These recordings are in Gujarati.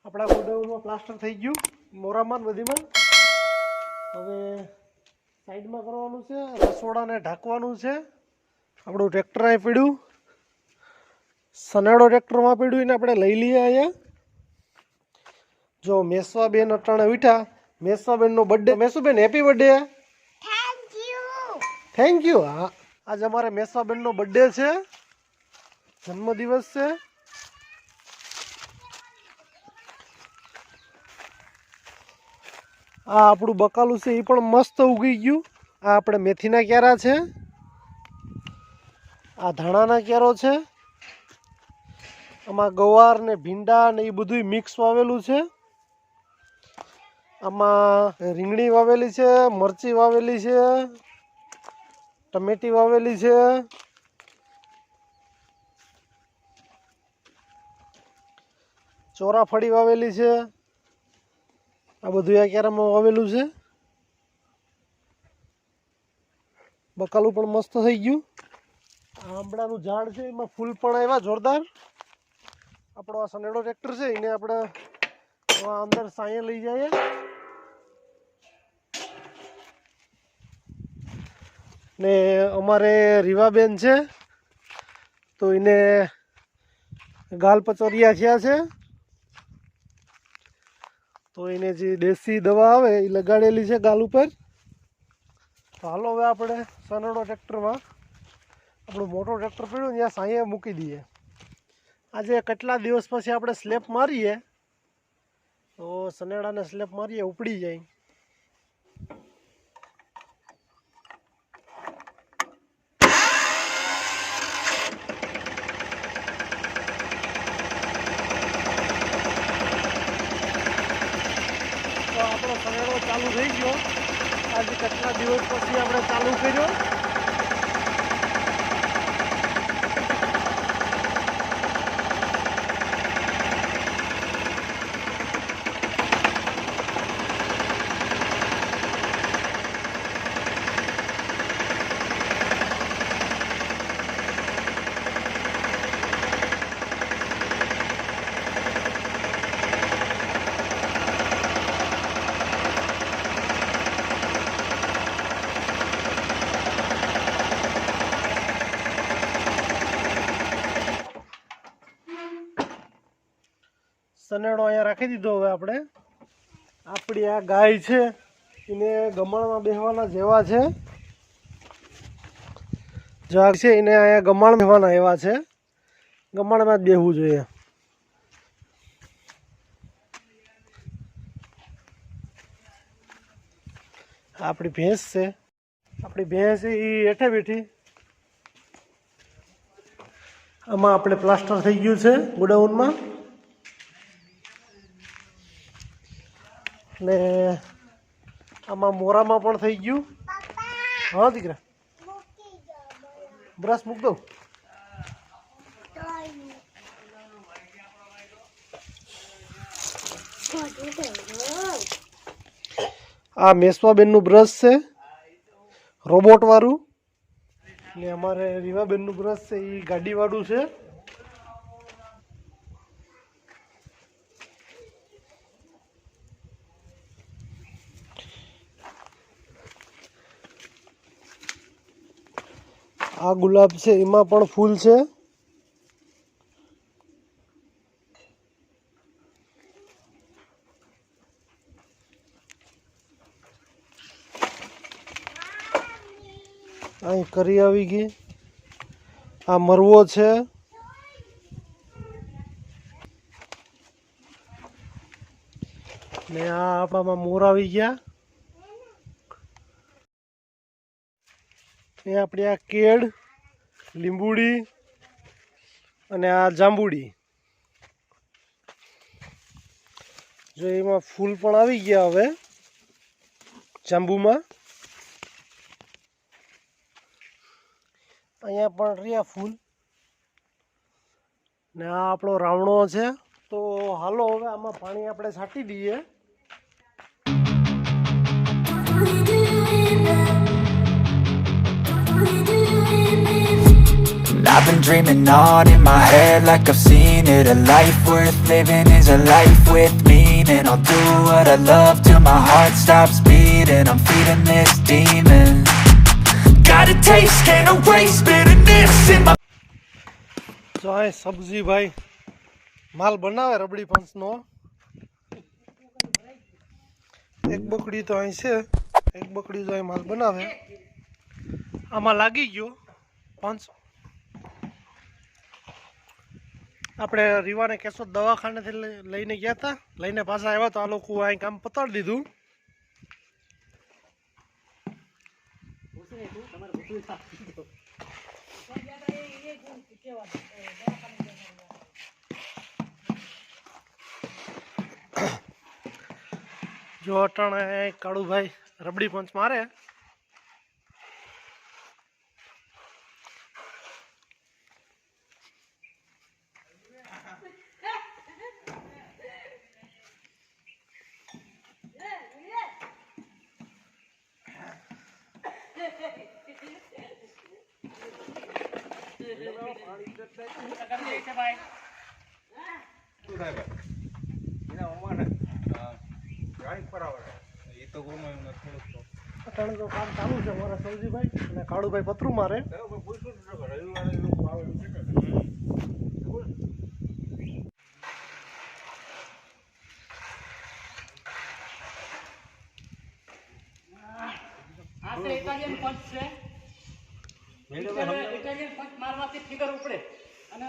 આપણા ગોડાઉનમાં પ્લાસ્ટર થઈ ગયું મોરામાં બધીમાં. હવે સાઈડમાં કરવાનું છે, રસોડાને ઢાંકવાનું છે. આપણું ટ્રેક્ટર અહીં પડ્યું, સનેડો ટ્રેક્ટરમાં પડ્યું, એને આપણે લઈ લઈએ અહીંયા. જો મેસવાબેન અટાણે ઉઠ્યા, મેસવાબેનનો birthday. Mesuben happy birthday. Thank you. હા, આજે અમારે મેસવાબેનનો બર્થડે છે, જન્મદિવસ છે. આ આપણું બકાલું છે એ પણ મસ્ત ઉગી ગયું. આ આપણે મેથીના ક્યારા છે, આ ધાણાના ક્યારો છે, આમાં ગવાર ને ભીંડા ને એ બધું મિક્સ વાવેલું છે. આમાં રીંગણી વાવેલી છે, મરચી વાવેલી છે, ટમેટી વાવેલી છે, ચોરાફળી વાવેલી છે. આ બધું આ ક્યારામાં વાવેલું છે. બકાલું પણ મસ્ત થઈ ગયું. આંબળાનું ઝાડ છે, એમાં ફૂલ પણ આવ્યા જોરદાર. આપણો આ સનેડો ટ્રેક્ટર છે એને આપણે અંદર સાંયે લઈ જઈએ. ને અમારે રીવાબેન છે તો એને ગાલ પચોરિયા થયા છે, તો એને જે દેશી દવા આવે એ લગાડેલી છે ગાલ ઉપર. તો હાલો હવે આપણે સનેડો ટ્રેક્ટરમાં આપણું મોટો ટ્રેક્ટર પડ્યું ત્યાં સાંયે મૂકી દઈએ. આજે કેટલા દિવસ પછી આપણે સ્લેપ મારીએ તો સનેડાને સ્લેપ મારીએ ઉપડી જાય. તો આપણો સનેડો ચાલુ થઈ ગયો. આજે કેટલા દિવસ પછી આપણે ચાલુ કર્યો. સનેડો અહીંયા રાખી દીધો. હવે આપણે આપણી આ ગાય છે એને ગમાણમાં બેસવાના જેવા છે. જાગ છે એને અહીંયા ગમાણ બેસવાના એવા છે, ગમાણમાં જ બેસવું જોઈએ. આપણી ભેંસ છે, આપણી ભેંસ એ હેઠે બેઠી. આમાં આપણે પ્લાસ્ટર થઈ ગયું છે ગોડાઉનમાં. ને આમાં મોરામાં પણ થઈ ગયું. હા દીકરા, બ્રશ મૂક દઉં. આ મેસવાબેનનું બ્રશ છે રોબોટ વાળું, ને અમારે રીવાબેનનું બ્રશ છે એ ગાડી વાળું છે. આ ગુલાબ છે એમાં પણ ફૂલ છે. અહીં કરી આવી ગઈ. આ મરવો છે. ને આ આપણામાં મોર આવી ગયા. એ આપણી આ કેળ, લીંબુડી અને આ જાંબુડી. જો એમાં ફૂલ પણ આવી ગયા હવે જાંબુમાં. અહીંયા પણ રહ્યા ફૂલ. ને આ આપણો રાવણો છે. તો હાલો હવે આમાં પાણી આપણે છાંટી દઈએ. I've been dreaming on in my head like I've seen it. A life worth living is a life with meaning. I'll do what I love till my heart stops beating. I'm feeding this demon. Got a taste, can't erase bitterness in my... જો અહીં સબ્જી ભાઈ માલ બનાવે રબડી પંચનો. એક બકડી તો અહીં છે, એક બકડી જો અહીં માલ બનાવે. આમાં લાગી ગયો પંચ. આપણે રીવાને કેશોદ દવાખાનેથી લઈને ગયા હતા, લઈને પાછા આવ્યા તો આ લોકો અહીં કામ પતાડી દીધું. જો અટાણે કાળુભાઈ રબડી પંચ મારે. અટાણે તો કામ ચાલુ છે મારા સૌજીભાઈ અને કાળુભાઈ પતરું મારે. મારવાથી ફિગર ઉપડે અને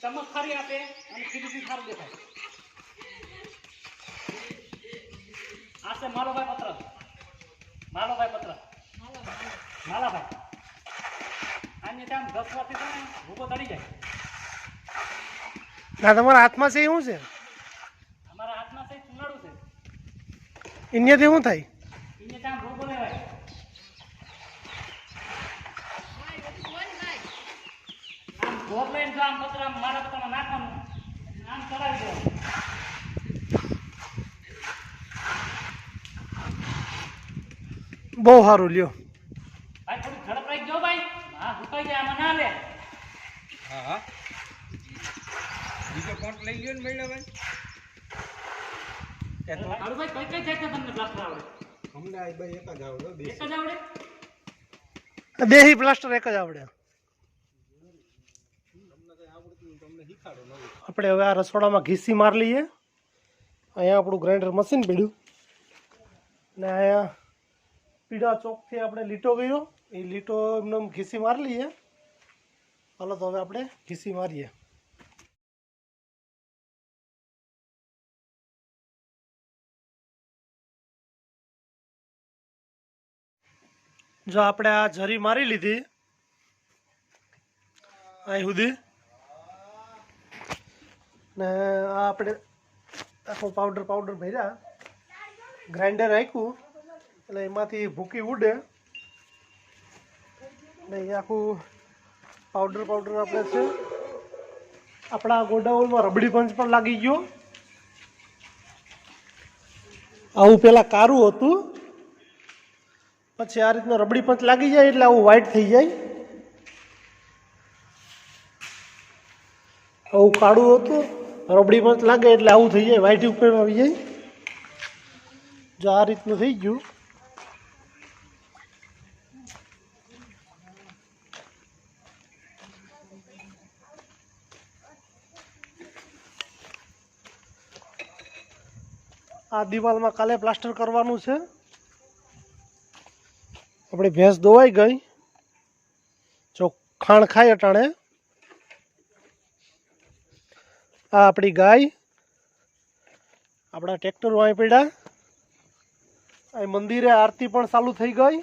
ચમક સારી આપે અને ફિનિશિંગ સારું દેખાય. આ છે માલોભાઈ પત્ર, માલાભાઈ આને ત્યાં 10 વાથી છે ને ભૂકો તળી જાય. ના તમારા હાથમાં છે શું છે? અમારા હાથમાં છે ચુનાડું છે. ઇન્ડિયાથી શું થાય? એને ત્યાં ભૂકો લેવાય. આમ ભોગ લઈને જો આમ પત્ર મારા પત્રમાં નાખવાનું, આમ ચડાવી દેવાનું. બહુ સારું લ્યો ભાઈ. થોડી ઝડપ રાખી જો ભાઈ. હા ભૂકાઈ જાય આમાં ના લે. હા હા બીજો પોઈન્ટ લઈ ગયો ને મેળા ભાઈ. હારું ભાઈ કઈ કઈ જાતના તમને પ્લાસ્ટર આવડે? અમને આ ભાઈ એક જ આવડે, એક જ આવડે? દેહી પ્લાસ્ટર એક જ આવડે. તમને શીખાડો નવું. આપણે હવે આ રસોડામાં ઘીસી માર લઈએ. અહીંયા આપણું ગ્રાઇન્ડર મશીન પડ્યું ને અહીંયા પીળા ચોકથી આપણે લીટો કર્યો. એ લીટો એમને ઘીસી મારી લઈએ. હાલો તો હવે આપણે ઘીસી મારીએ. જો આપણે આ જરી મારી લીધી અહીં સુધી ને આ આપણે આખો પાવડર ભર્યા. ગ્રાઇન્ડર રાખ્યું એટલે એમાંથી ભૂકી ઉડે ને એ આખું પાવડર આપણે છે. આપણા ગોડાઉનમાં રબડી પંચ પણ લાગી ગયો. આવું પેલા કારું હતું, પછી આ રીતનો રબડી પંચ લાગી જાય એટલે આવું વ્હાઈટ થઈ જાય. આવું કાળું હતું, રબડી પંચ લાગે એટલે આવું થઈ જાય, વ્હાઈટ ઉપર આવી જાય. જો આ રીતનું થઈ ગયું. આ દિવાલમાં કાલે પ્લાસ્ટર કરવાનું છે. આપણી ભેંસ દોવાઈ ગઈ. જો ખાણ ખાય અટાણે. આ આપણી ગાય. આપણા ટ્રેક્ટરો અહીં પડ્યા. અહીં મંદિરે આરતી પણ ચાલુ થઈ ગઈ.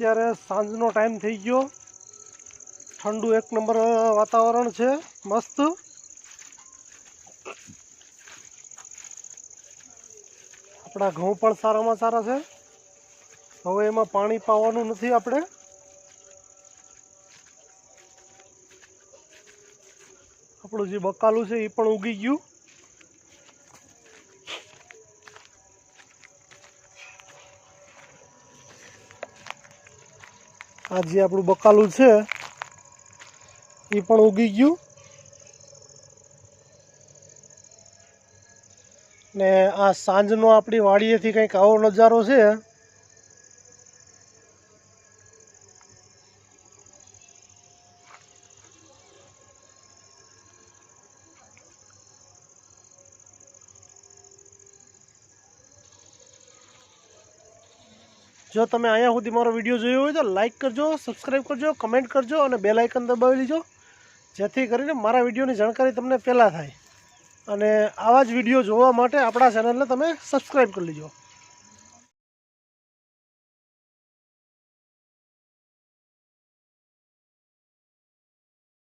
અત્યારે સાંજનો ટાઈમ થઈ ગયો, ઠંડુ એક નંબર વાતાવરણ છે, મસ્ત. આપણા ઘઉં પણ સારામાં સારા છે. હવે એમાં પાણી પાવાનું નથી આપણે. આપણું જે બકાલું છે એ પણ ઉગી ગયું. આ જે આપણું બકાલું છે એ પણ ઉગી ગયું. ને આ સાંજનો આપણી વાડીએથી કંઈક આવો નજારો છે. જો તમે અહીંયા સુધી મારો વિડીયો જોયો હોય તો લાઈક કરજો, સબસ્ક્રાઈબ કરજો, કમેન્ટ કરજો અને બેલ આઇકન દબાવી લેજો, જેથી કરીને મારા વિડીયોની જાણકારી તમને પહેલાં થાય. અને આવા જ વિડીયો જોવા માટે આપણા ચેનલને તમે સબસ્ક્રાઈબ કરી લેજો.